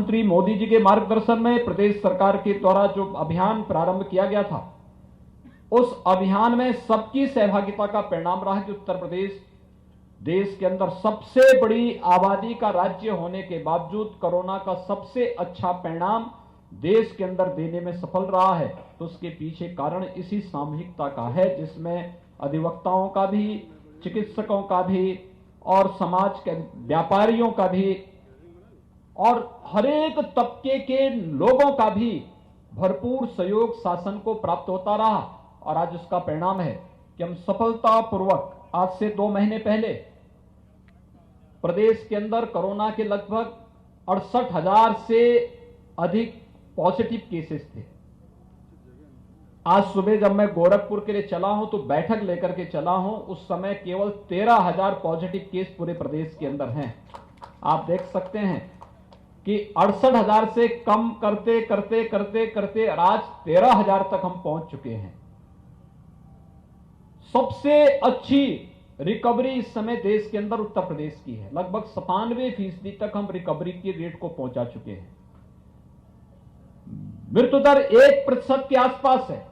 प्रधानमंत्री मोदी जी के मार्गदर्शन में प्रदेश सरकार के द्वारा जो अभियान प्रारंभ किया गया था, उस अभियान में सबकी सहभागिता का परिणाम रहा कि उत्तर प्रदेश देश के अंदर सबसे बड़ी आबादी का राज्य होने के बावजूद कोरोना का सबसे अच्छा परिणाम देश के अंदर देने में सफल रहा है। तो उसके पीछे कारण इसी सामूहिकता का है, जिसमें अधिवक्ताओं का भी, चिकित्सकों का भी और समाज के व्यापारियों का भी और हर एक तबके के लोगों का भी भरपूर सहयोग शासन को प्राप्त होता रहा। और आज उसका परिणाम है कि हम सफलतापूर्वक आज से 2 महीने पहले प्रदेश के अंदर कोरोना के लगभग 68,000 से अधिक पॉजिटिव केसेस थे। आज सुबह जब मैं गोरखपुर के लिए चला हूं तो बैठक लेकर के चला हूं, उस समय केवल 13,000 पॉजिटिव केस पूरे प्रदेश के अंदर हैं। आप देख सकते हैं कि 68,000 से कम करते करते करते करते आज 13,000 तक हम पहुंच चुके हैं। सबसे अच्छी रिकवरी इस समय देश के अंदर उत्तर प्रदेश की है। लगभग 97% तक हम रिकवरी के रेट को पहुंचा चुके हैं। मृत्यु दर 1% के आसपास है,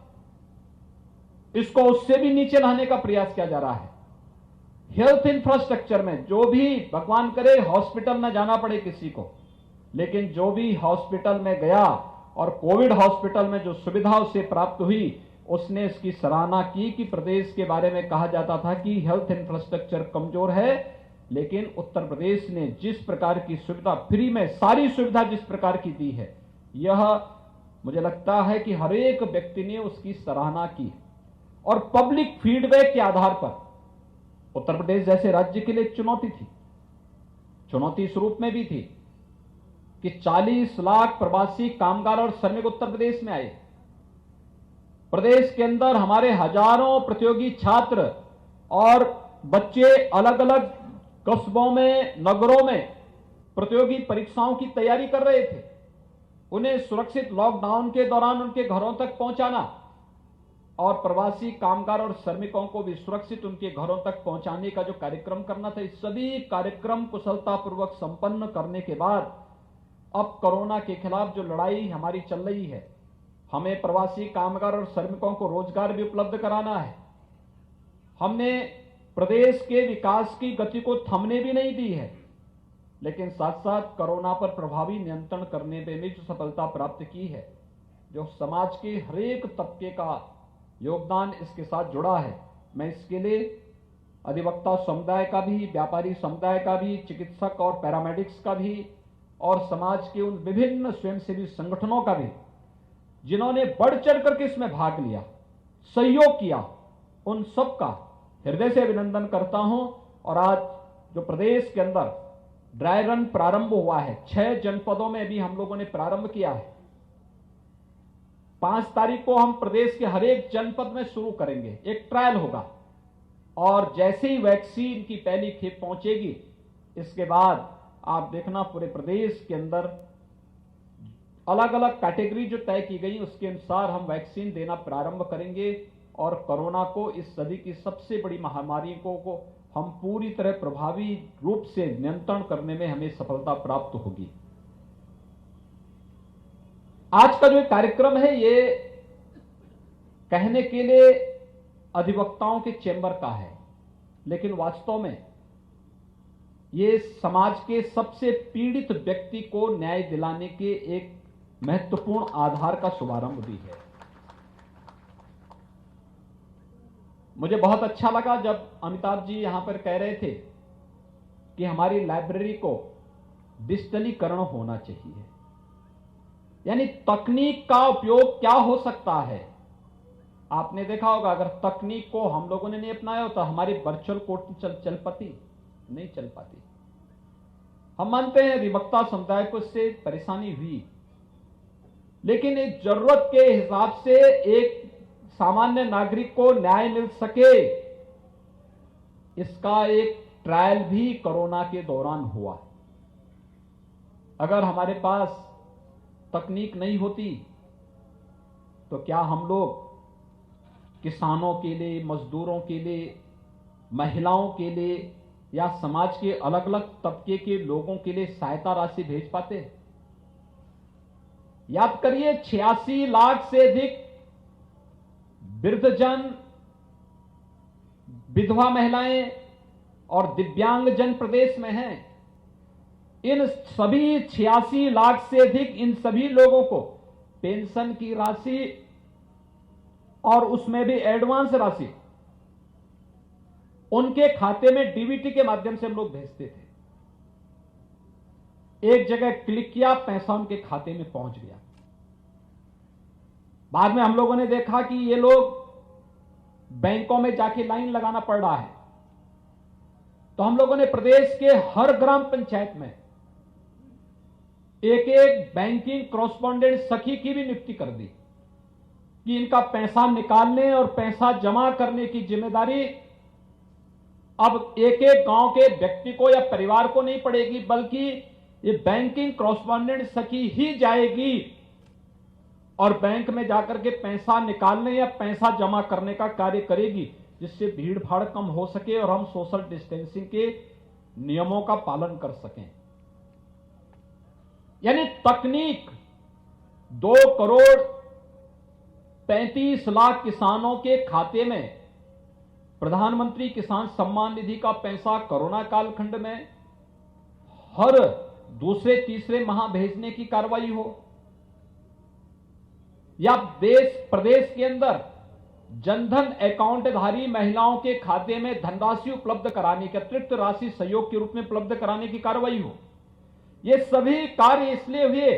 इसको उससे भी नीचे लाने का प्रयास किया जा रहा है। हेल्थ इंफ्रास्ट्रक्चर में जो भी, भगवान करे हॉस्पिटल न जाना पड़े किसी को, लेकिन जो भी हॉस्पिटल में गया और कोविड हॉस्पिटल में जो सुविधा उसे प्राप्त हुई, उसने इसकी सराहना की कि प्रदेश के बारे में कहा जाता था कि हेल्थ इंफ्रास्ट्रक्चर कमजोर है, लेकिन उत्तर प्रदेश ने जिस प्रकार की सुविधा, फ्री में सारी सुविधा जिस प्रकार की दी है, यह मुझे लगता है कि हर एक व्यक्ति ने उसकी सराहना की। और पब्लिक फीडबैक के आधार पर उत्तर प्रदेश जैसे राज्य के लिए चुनौती थी। चुनौती इस रूप में भी थी कि 40 लाख प्रवासी कामगार और श्रमिक उत्तर प्रदेश में आए। प्रदेश के अंदर हमारे हजारों प्रतियोगी छात्र और बच्चे अलग अलग कस्बों में, नगरों में प्रतियोगी परीक्षाओं की तैयारी कर रहे थे। उन्हें सुरक्षित लॉकडाउन के दौरान उनके घरों तक पहुंचाना और प्रवासी कामगार और श्रमिकों को भी सुरक्षित उनके घरों तक पहुंचाने का जो कार्यक्रम करना था, इस सभी कार्यक्रम कुशलतापूर्वक संपन्न करने के बाद अब कोरोना के खिलाफ जो लड़ाई हमारी चल रही है, हमें प्रवासी कामगार और श्रमिकों को रोजगार भी उपलब्ध कराना है। हमने प्रदेश के विकास की गति को थमने भी नहीं दी है, लेकिन साथ साथ कोरोना पर प्रभावी नियंत्रण करने में भी जो सफलता प्राप्त की है, जो समाज के हर एक तबके का योगदान इसके साथ जुड़ा है, मैं इसके लिए अधिवक्ता समुदाय का भी, व्यापारी समुदाय का भी, चिकित्सक और पैरामेडिक्स का भी और समाज के उन विभिन्न स्वयंसेवी संगठनों का भी जिन्होंने बढ़ चढ़ करके इसमें भाग लिया, सहयोग किया, उन सब का हृदय से अभिनंदन करता हूं। और आज जो प्रदेश के अंदर ड्राई रन प्रारंभ हुआ है, 6 जनपदों में भी हम लोगों ने प्रारंभ किया है। 5 तारीख को हम प्रदेश के हर एक जनपद में शुरू करेंगे, एक ट्रायल होगा। और जैसे ही वैक्सीन की पहली खेप पहुंचेगी, इसके बाद आप देखना पूरे प्रदेश के अंदर अलग अलग कैटेगरी जो तय की गई, उसके अनुसार हम वैक्सीन देना प्रारंभ करेंगे और कोरोना को, इस सदी की सबसे बड़ी महामारी को हम पूरी तरह प्रभावी रूप से नियंत्रण करने में हमें सफलता प्राप्त होगी। आज का जो कार्यक्रम है, ये कहने के लिए अधिवक्ताओं के चैम्बर का है, लेकिन वास्तव में ये समाज के सबसे पीड़ित व्यक्ति को न्याय दिलाने के एक महत्वपूर्ण आधार का शुभारंभ भी है। मुझे बहुत अच्छा लगा जब अमिताभ जी यहां पर कह रहे थे कि हमारी लाइब्रेरी को डिजिटलीकरण होना चाहिए, यानी तकनीक का उपयोग क्या हो सकता है। आपने देखा होगा, अगर तकनीक को हम लोगों ने नहीं अपनाया तो हमारी वर्चुअल कोर्ट चल पाती नहीं चल पाती। हम मानते हैं अधिवक्ता समुदाय को इससे परेशानी हुई, लेकिन एक जरूरत के हिसाब से एक सामान्य नागरिक को न्याय मिल सके, इसका एक ट्रायल भी कोरोना के दौरान हुआ। अगर हमारे पास तकनीक नहीं होती तो क्या हम लोग किसानों के लिए, मजदूरों के लिए, महिलाओं के लिए या समाज के अलग अलग तबके के लोगों के लिए सहायता राशि भेज पाते? याद करिए 86 लाख से अधिक वृद्धजन, विधवा महिलाएं और दिव्यांगजन प्रदेश में हैं। इन सभी 86 लाख से अधिक इन सभी लोगों को पेंशन की राशि और उसमें भी एडवांस राशि उनके खाते में डीबीटी के माध्यम से हम लोग भेजते थे। एक जगह क्लिक किया, पैसा उनके खाते में पहुंच गया। बाद में हम लोगों ने देखा कि ये लोग बैंकों में जाके लाइन लगाना पड़ रहा है, तो हम लोगों ने प्रदेश के हर ग्राम पंचायत में एक एक बैंकिंग कॉरेस्पॉन्डेंट सखी की भी नियुक्ति कर दी कि इनका पैसा निकालने और पैसा जमा करने की जिम्मेदारी अब एक एक गांव के व्यक्ति को या परिवार को नहीं पड़ेगी, बल्कि ये बैंकिंग कॉरेस्पॉन्डेंट सखी ही जाएगी और बैंक में जाकर के पैसा निकालने या पैसा जमा करने का कार्य करेगी, जिससे भीड़ भाड़ कम हो सके और हम सोशल डिस्टेंसिंग के नियमों का पालन कर सकें। यानी तकनीक 2,35,00,000 किसानों के खाते में प्रधानमंत्री किसान सम्मान निधि का पैसा कोरोना कालखंड में हर दूसरे तीसरे माह भेजने की कार्रवाई हो, या प्रदेश के अंदर जनधन अकाउंटधारी महिलाओं के खाते में धनराशि उपलब्ध कराने की, अतिरिक्त राशि सहयोग के रूप में उपलब्ध कराने की कार्रवाई हो। ये सभी कार्य इसलिए हुए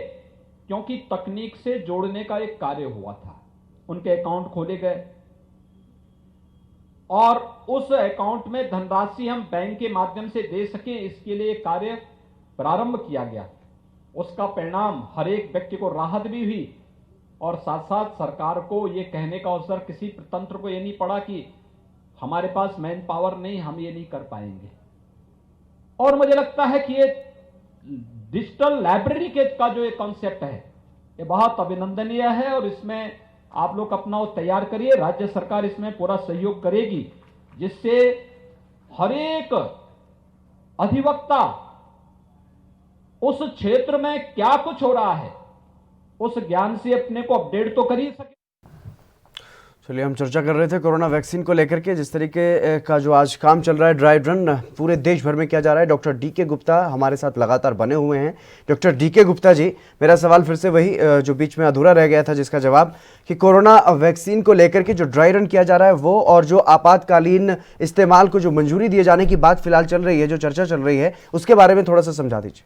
क्योंकि तकनीक से जोड़ने का एक कार्य हुआ था। उनके अकाउंट खोले गए और उस अकाउंट में धनराशि हम बैंक के माध्यम से दे सकें, इसके लिए कार्य प्रारंभ किया गया। उसका परिणाम हर एक व्यक्ति को राहत भी हुई और साथ साथ सरकार को यह कहने का अवसर, किसी तंत्र को यह नहीं पड़ा कि हमारे पास मैन पावर नहीं, हम ये नहीं कर पाएंगे। और मुझे लगता है कि ये डिजिटल लाइब्रेरी के का जो ये कॉन्सेप्ट है, ये बहुत अभिनंदनीय है और इसमें आप लोग अपना वो तैयार करिए। राज्य सरकार इसमें पूरा सहयोग करेगी, जिससे हर एक अधिवक्ता उस क्षेत्र में क्या कुछ हो रहा है उस ज्ञान से अपने को अपडेट तो कर ही सके। चलिए, हम चर्चा कर रहे थे कोरोना वैक्सीन को लेकर के, जिस तरीके का जो आज काम चल रहा है, ड्राई रन पूरे देश भर में किया जा रहा है। डॉक्टर डी के गुप्ता हमारे साथ लगातार बने हुए हैं। डॉक्टर डी के गुप्ता जी, मेरा सवाल फिर से वही जो बीच में अधूरा रह गया था, जिसका जवाब कि कोरोना वैक्सीन को लेकर के जो ड्राई रन किया जा रहा है वो, और जो आपातकालीन इस्तेमाल को जो मंजूरी दिए जाने की बात फिलहाल चल रही है, जो चर्चा चल रही है, उसके बारे में थोड़ा सा समझा दीजिए।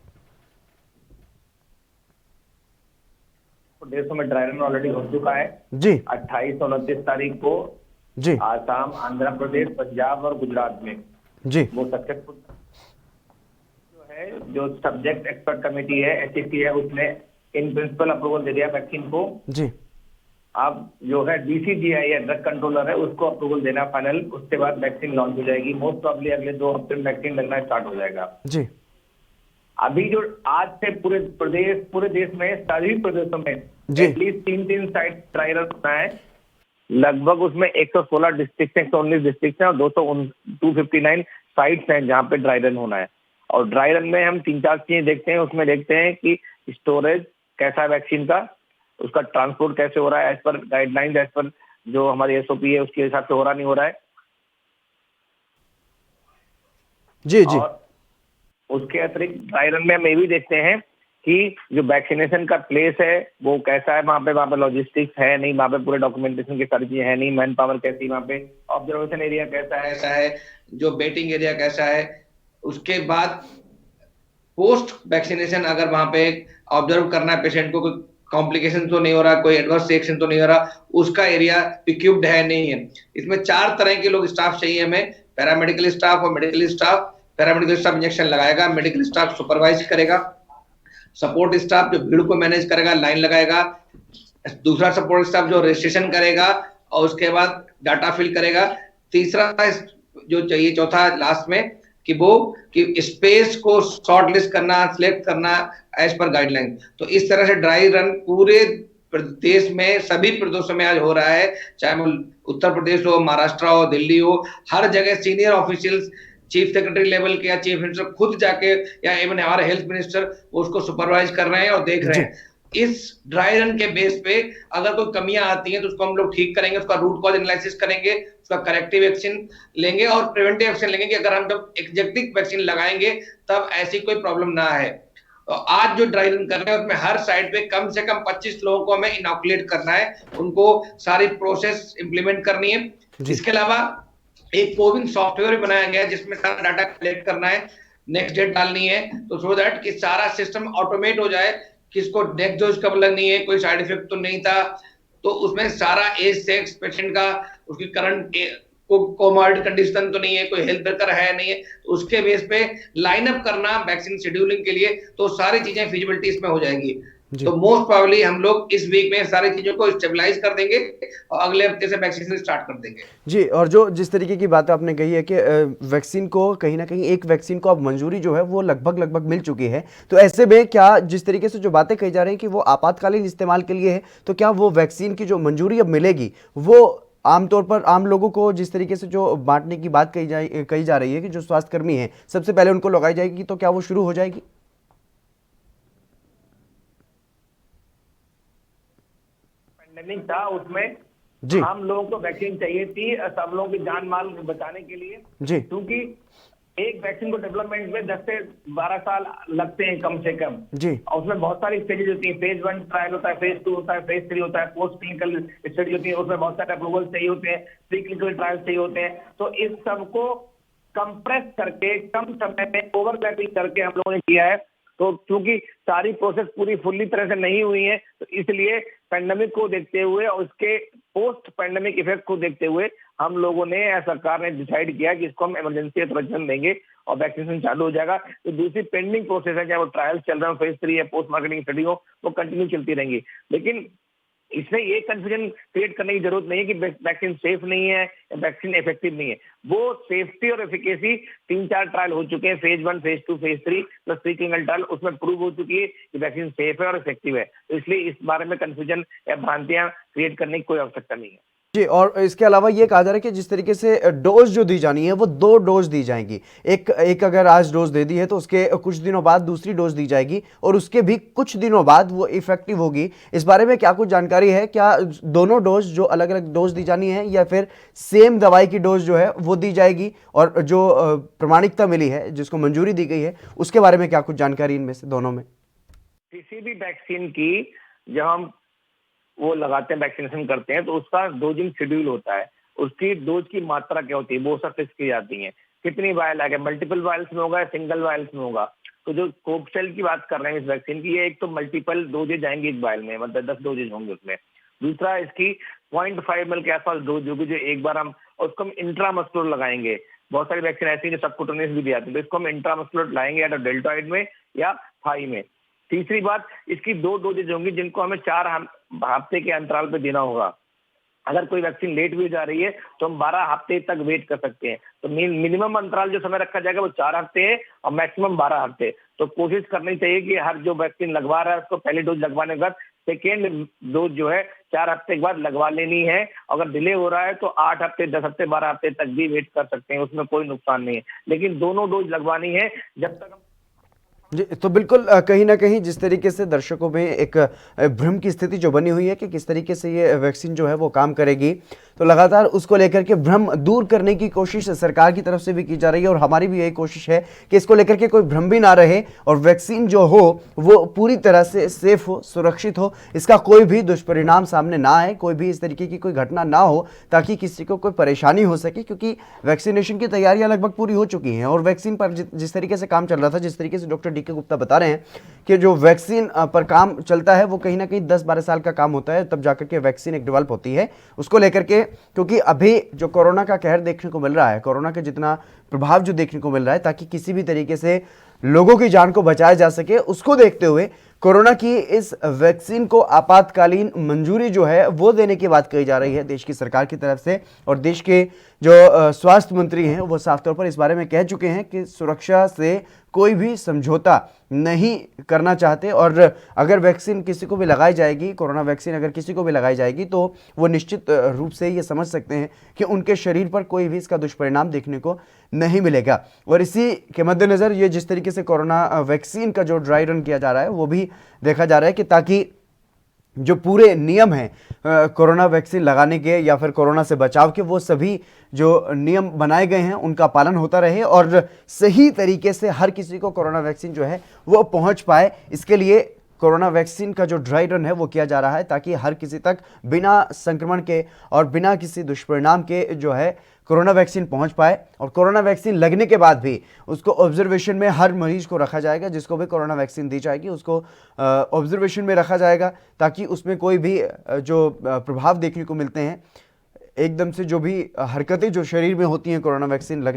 देशों में ड्राई रन ऑलरेडी हो चुका है जी। 28 और 29 तारीख को जी आसाम, आंध्र प्रदेश, पंजाब और गुजरात में जी वो सक्सेसफुल जो है, जो सब्जेक्ट एक्सपर्ट कमेटी है, SEC है, उसने इन प्रिंसिपल अप्रूवल दे दिया वैक्सीन को जी। अब जो है DCGI है, ड्रग कंट्रोलर है, उसको अप्रूवल देना फाइनल। उसके बाद वैक्सीन लॉन्च हो जाएगी। मोस्ट प्रॉब्ली अगले 2 हफ्ते में वैक्सीन लगना स्टार्ट हो जाएगा जी। अभी जो आज से पूरे देश में सभी प्रदेशों में एटलीस्ट 3 साइट ड्राई रन होना है। लगभग उसमें 116 डिस्ट्रिक्ट हैं, 119 डिस्ट्रिक्ट हैं और 259 साइट्स हैं जहां पे ड्राई रन होना है। और ड्राई रन में हम 3-4 चीजें देखते हैं। उसमें देखते हैं कि स्टोरेज कैसा है वैक्सीन का, उसका ट्रांसपोर्ट कैसे हो रहा है, as per guidelines, as per जो हमारी SOP है उसके हिसाब से हो रहा नहीं हो रहा है। जी जी। और उसके अतिरिक्त ड्राई रन में हम ये भी देखते हैं कि जो वैक्सीनेशन का प्लेस है वो कैसा है, वहाँ पे लॉजिस्टिक्स है नहीं, वहाँ पे पूरे डॉक्यूमेंटेशन की सारी चीजें है नहीं, मैन पावर कैसी, वहाँ पे ऑब्जर्वेशन एरिया कैसा है, जो वेटिंग एरिया कैसा है। उसके बाद पोस्ट वैक्सीनेशन अगर वहाँ पे ऑब्जर्व करना है पेशेंट को, कोई कॉम्प्लिकेशन तो नहीं हो रहा, कोई एडवर्स रिएक्शन तो नहीं हो रहा, उसका एरिया इक्विप्ड है नहीं है। इसमें 4 तरह के लोग स्टाफ चाहिए हमें, पैरामेडिकल स्टाफ और medical staff. Paramedical staff injection लगाएगा, मेडिकल स्टाफ सुपरवाइज करेगा, सपोर्ट स्टाफ जो भीड़ को मैनेज करेगा, लाइन लगाएगा, दूसरा सपोर्ट स्टाफ जो रजिस्ट्रेशन करेगा और उसके बाद डाटा फिल करेगा, तीसरा जो चाहिए, चौथा लास्ट में कि स्पेस को शॉर्ट लिस्ट करना, सिलेक्ट करना एज पर गाइडलाइन। तो इस तरह से ड्राई रन पूरे प्रदेश में सभी प्रदेशों में आज हो रहा है, चाहे वो उत्तर प्रदेश हो, महाराष्ट्र हो, दिल्ली हो, हर जगह senior officials, chief secretary level के या चीफ मिनिस्टर खुद जाके या इवन हमारे हेल्थ मिनिस्टर उसको सुपरवाइज कर रहे हैं और देख रहे हैं। इस ड्राई रन के बेस पे अगर कोई कमियां आती हैं तो उसको हम लोग ठीक करेंगे, उसका रूट कॉज एनालिसिस करेंगे, उसका करेक्टिव एक्शन लेंगे और प्रिवेंटिव एक्शन लेंगे कि अगर हम जब एग्जैक्टिव वैक्सीन लगाएंगे तब ऐसी कोई प्रॉब्लम ना आए। तो आज जो ड्राई रन कर रहे हैं उसमें हर साइड पे कम से कम 25 लोगों को हमें इनॉकुलेट करना है, उनको सारी प्रोसेस इंप्लीमेंट करनी है। इसके अलावा एक कोविन सॉफ्टवेयर भी बनाया गया है जिसमें सारा डाटा कलेक्ट करना है, नेक्स्ट डेट डालनी है, तो सो दैट कि सारा सिस्टम ऑटोमेट हो जाए, किसको नेक्स्ट डोज कब लगनी है, कोई साइड इफेक्ट तो नहीं था, तो उसमें सारा एज सेक्स पेशेंट का, उसकी करंट कोमॉर्बिड कंडीशन तो नहीं है, कोई हेल्थ ब्रेकर है नहीं है, तो उसके बेस पे लाइन अप करना वैक्सीन शेड्यूलिंग के लिए, तो सारी चीजें फिजिबिलिटी इसमें हो जाएंगी। तो मोस्ट प्रोबेबली हम लोग इस वीक में सारी चीजों को स्टेबलाइज कर देंगे और अगले हफ्ते से वैक्सीनेशन स्टार्ट कर देंगे। जी, और जो जिस तरीके की बात आपने कही है कि वैक्सीन को कहीं ना कहीं एक वैक्सीन को अब मंजूरी जो है वो लगभग मिल चुकी है, तो ऐसे में क्या जिस तरीके से जो बातें कही जा रही हैं कि वो आपातकालीन इस्तेमाल के लिए है, तो क्या वो वैक्सीन की जो मंजूरी अब मिलेगी वो आमतौर पर आम लोगों को जिस तरीके से जो बांटने की बात कही जा रही है कि जो स्वास्थ्यकर्मी हैं सबसे पहले उनको लगाई जाएगी, तो क्या वो शुरू हो जाएगी? पेंडेमिक था उसमें जी हम लोगों को वैक्सीन चाहिए थी सब लोगों की जान माल बचाने के लिए जी, क्योंकि एक वैक्सीन को डेवलपमेंट में 10 से 12 साल लगते हैं कम से कम जी, और उसमें बहुत सारी स्टेजेस होती हैं। फेज 1 ट्रायल होता है, फेज 2 होता है, फेज 3 होता है, पोस्ट क्लिनिकल स्टडी होती है, उसमें बहुत सारे अप्रूवल चाहिए होते हैं, प्री क्लिनिकल ट्रायल चाहिए होते हैं। तो इस सबको कंप्रेस करके कम समय में ओवरलैपिंग करके हम लोगों ने किया है। तो क्योंकि सारी प्रोसेस पूरी फुल्ली तरह से नहीं हुई है, तो इसलिए पेंडेमिक को देखते हुए और उसके पोस्ट पेंडेमिक इफेक्ट को देखते हुए हम लोगों ने सरकार ने डिसाइड किया कि इसको हम इमरजेंसी अथॉराइजेशन देंगे और वैक्सीनेशन चालू हो जाएगा। तो दूसरी पेंडिंग प्रोसेस है, चाहे वो ट्रायल चल रहा हो, फेज 3 या पोस्ट मार्केटिंग स्टडी हो, वो कंटिन्यू चलती रहेंगी। लेकिन इसमें ये कंफ्यूजन क्रिएट करने की जरूरत नहीं है कि वैक्सीन सेफ नहीं है या वैक्सीन इफेक्टिव नहीं है। वो सेफ्टी और एफिकेसी 3-4 ट्रायल हो चुके हैं, phase 1, phase 2, phase 3 plus pre clinical trial, उसमें प्रूव हो चुकी है कि वैक्सीन सेफ है और इफेक्टिव है। तो इसलिए इस बारे में कंफ्यूजन या भ्रांतियां क्रिएट करने की कोई आवश्यकता नहीं है। जी, और इसके अलावा ये कहा जा रहा है कि जिस तरीके से डोज जो दी जानी है वो 2 डोज दी जाएंगी, एक अगर आज डोज दे दी है तो उसके कुछ दिनों बाद दूसरी डोज दी जाएगी और उसके भी कुछ दिनों बाद वो इफेक्टिव होगी। इस बारे में क्या कुछ जानकारी है? क्या दोनों डोज जो अलग अलग डोज दी जानी है या फिर सेम दवाई की डोज जो है वो दी जाएगी? और जो प्रमाणिकता मिली है, जिसको मंजूरी दी गई है, उसके बारे में क्या कुछ जानकारी इनमें से दोनों में? किसी भी वैक्सीन की जब हम वो लगाते हैं, वैक्सीनेशन करते हैं, तो उसका डोजिंग शेड्यूल होता है। उसकी डोज की मात्रा क्या होती है वो सब फिक्स की जाती है। कितनी वायल आएगा, मल्टीपल वायल्स में होगा या सिंगल वायल्स में होगा। तो जो कोविशील्ड की बात कर रहे हैं इस वैक्सीन की, ये एक तो मल्टीपल डोजेज आएंगे एक वायल में, मतलब 10 डोजेज होंगे उसमें। दूसरा इसकी 0.5 ml के आसपास डोज होगी जो एक बार हम, उसको हम इंट्रामस्कुलर लगाएंगे। बहुत सारी वैक्सीन ऐसी है जो सबकुटेनियस भी दी जाती है, तो इसको हम इंट्रामस्कुलर लाएंगे या तो डेल्टॉइड में या थाई में। तीसरी बात, इसकी 2 डोजेज होंगी जिनको हमें 4 हफ्ते के अंतराल पे देना होगा। अगर कोई वैक्सीन लेट भी जा रही है तो हम 12 हफ्ते तक वेट कर सकते हैं। तो मिनिमम अंतराल जो समय रखा जाएगा वो 4 हफ्ते है और मैक्सिमम 12 हफ्ते। तो कोशिश करनी चाहिए कि हर जो वैक्सीन लगवा रहा है उसको पहली डोज लगवाने के बाद सेकेंड डोज जो है 4 हफ्ते के बाद लगवा लेनी है। अगर डिले हो रहा है तो 8 हफ्ते, 10 हफ्ते, 12 हफ्ते तक भी वेट कर सकते हैं, उसमें कोई नुकसान नहीं है। लेकिन दोनों डोज लगवानी है जब तक हम। जी, तो बिल्कुल कहीं ना कहीं जिस तरीके से दर्शकों में एक भ्रम की स्थिति जो बनी हुई है कि किस तरीके से ये वैक्सीन जो है वो काम करेगी, तो लगातार उसको लेकर के भ्रम दूर करने की कोशिश सरकार की तरफ से भी की जा रही है और हमारी भी यही कोशिश है कि इसको लेकर के कोई भ्रम भी ना रहे और वैक्सीन जो हो वो पूरी तरह से सेफ हो, सुरक्षित हो, इसका कोई भी दुष्परिणाम सामने ना आए, कोई भी इस तरीके की कोई घटना ना हो ताकि किसी को कोई परेशानी हो सके। क्योंकि वैक्सीनेशन की तैयारियां लगभग पूरी हो चुकी हैं और वैक्सीन पर जिस तरीके से काम चल रहा था, जिस तरीके से डॉक्टर डी के गुप्ता बता रहे हैं कि जो वैक्सीन पर काम चलता है वो कहीं ना कहीं 10-12 साल का काम होता है, तब जाकर के वैक्सीन एक डेवलप होती है। उसको लेकर के क्योंकि अभी जो कोरोना का कहर देखने को मिल रहा है, कोरोना का जितना प्रभाव जो देखने को मिल रहा है, ताकि किसी भी तरीके से लोगों की जान को बचाया जा सके, उसको देखते हुए कोरोना की इस वैक्सीन को आपातकालीन मंजूरी जो है वो देने की बात कही जा रही है देश की सरकार की तरफ से। और देश के जो स्वास्थ्य मंत्री हैं वो साफ तौर पर इस बारे में कह चुके हैं कि सुरक्षा से कोई भी समझौता नहीं करना चाहते और अगर वैक्सीन किसी को भी लगाई जाएगी, कोरोना वैक्सीन अगर किसी को भी लगाई जाएगी, तो वो निश्चित रूप से ये समझ सकते हैं कि उनके शरीर पर कोई भी इसका दुष्परिणाम देखने को नहीं मिलेगा। और इसी के मद्देनज़र ये जिस तरीके से कोरोना वैक्सीन का जो ड्राई रन किया जा रहा है वो भी देखा जा रहा है कि ताकि जो पूरे नियम हैं कोरोना वैक्सीन लगाने के या फिर कोरोना से बचाव के, वो सभी जो नियम बनाए गए हैं उनका पालन होता रहे और सही तरीके से हर किसी को कोरोना वैक्सीन जो है वो पहुंच पाए। इसके लिए कोरोना वैक्सीन का जो ड्राई रन है वो किया जा रहा है ताकि हर किसी तक बिना संक्रमण के और बिना किसी दुष्परिणाम के जो है कोरोना वैक्सीन पहुंच पाए। और कोरोना वैक्सीन लगने के बाद भी उसको ऑब्जर्वेशन में हर मरीज को रखा जाएगा, जिसको भी कोरोना वैक्सीन दी जाएगी उसको ऑब्जर्वेशन में रखा जाएगा ताकि उसमें कोई भी जो प्रभाव देखने को मिलते हैं, एकदम से जो भी हरकतें जो शरीर में होती हैं कोरोना वैक्सीन लगने